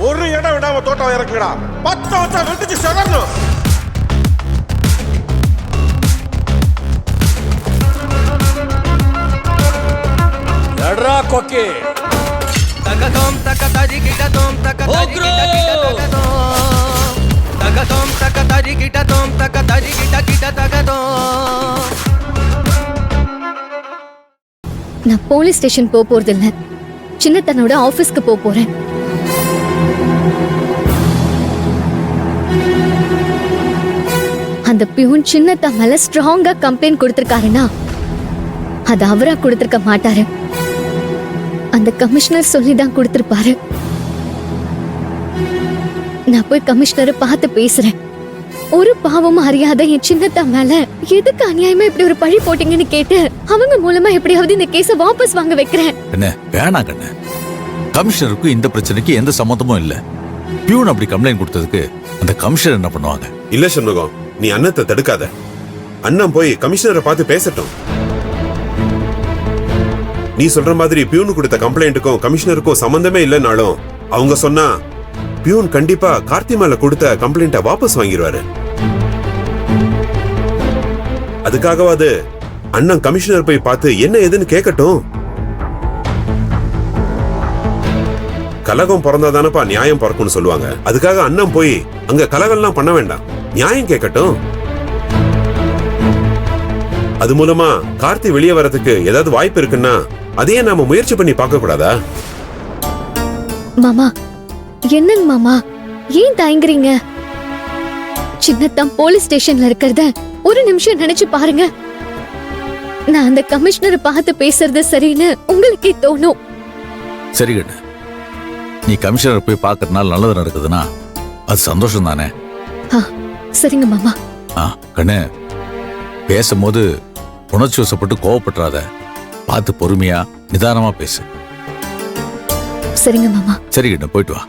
ஒரு இடம் விடாம தோட்டம் இறக்குடா. 10 வருஷம் வெட்டிச்சு செதறணும். எட்ரா கொக்கி. தகதோம் தகதரி கிடதோம் தகதரி கிடதோம் தகதோம் தகதரி கிடதோம் தகதரி கிட தகதோம். நான் போலீஸ் ஸ்டேஷன் போறது இல்ல, சின்னத்தனோட ஆபீஸ்க்கு போறேன். அந்த பியூன் சின்னத்த மேல ஸ்ட்ராங்கா கம்ப்ளைண்ட் கொடுத்திருக்காருன்னா அது அவரா கொடுத்திருக்க மாட்டாரு, அந்த கமிஷனர் சொல்லிதான் கொடுத்திருப்பாரு. நான் போய் கமிஷனரை பார்த்து பேசுறேன். ஒரு பாவமும் அறியாத என் சின்னத்தா மேல எதுக்கு அநியாயமா இப்படி ஒரு பழி போட்டீங்கன்னு கேட்டு அவங்க மூலமா எப்படியாவது இந்த கேஸ வாபஸ் வாங்க வைக்கிறேன். என்ன வேணா கண்ணு, கமிஷனருக்கு இந்த பிரச்சனைக்கு எந்த சம்மந்தமும் இல்ல. பியூன் அப்படி கம்ப்ளைண்ட் கொடுத்ததுக்கு அந்த கமிஷனர் என்ன பண்ணுவாங்க? இல்ல சண்முகம், நீ அண்ணத்தை தடுக்காத. அண்ணன் போய் கமிஷனரை பார்த்து பேசட்டும். நீ சொல்ற மாதிரி பியூன் கொடுத்த கம்ப்ளைண்ட்டுக்கும் கமிஷனருக்கும் சம்பந்தமே இல்லைனாலும் அவங்க சொன்னா பியூன் கண்டிப்பா கார்த்தி மேல கொடுத்த கம்ப்ளைண்ட்டை வாபஸ் வாங்கிடுவாரு. அதுக்காகவாது அண்ணன் கமிஷனர் போய் பார்த்து என்ன ஏதுன்னு கேட்கட்டும். கலகம் பிறந்தாதானப்பா நியாயம் பிறக்கும்னு சொல்லுவாங்க. அதுக்காக அண்ணன் போய் அங்க கலகம்லாம் பண்ண வேண்டாம், நியாயம் கேட்கட்டும். அது மூலமா கார்த்தி வெளியே வரதுக்கு ஏதாவது வாய்ப்பு இருக்குன்னா அதையே நாம முயற்சி பண்ணி பார்க்க கூடாதா? மாமா என்னங்க மாமா, ஏன் தயங்குறீங்க? சின்னத்தம் போலீஸ் ஸ்டேஷன்ல இருக்கிறத ஒரு நிமிஷம் நினைச்சு பாருங்க. நான் அந்த கமிஷனரை பார்த்து பேசுறது சரின்னு உங்களுக்கே தோணும். சரி கண்ணு, நீ கமிஷனர் போய் பார்க்கறதுனால நல்லது நடக்குதுன்னா அது சந்தோஷம் தானே? சரிங்க மாமா. கண்ணு, பேசும்போது உணர்ச்சி வசப்பட்டு கோவப்பட்டுறாத, பார்த்து பொறுமையா நிதானமா பேசு. சரிங்க மாமா. சரி கண்ணு, போயிட்டு வா.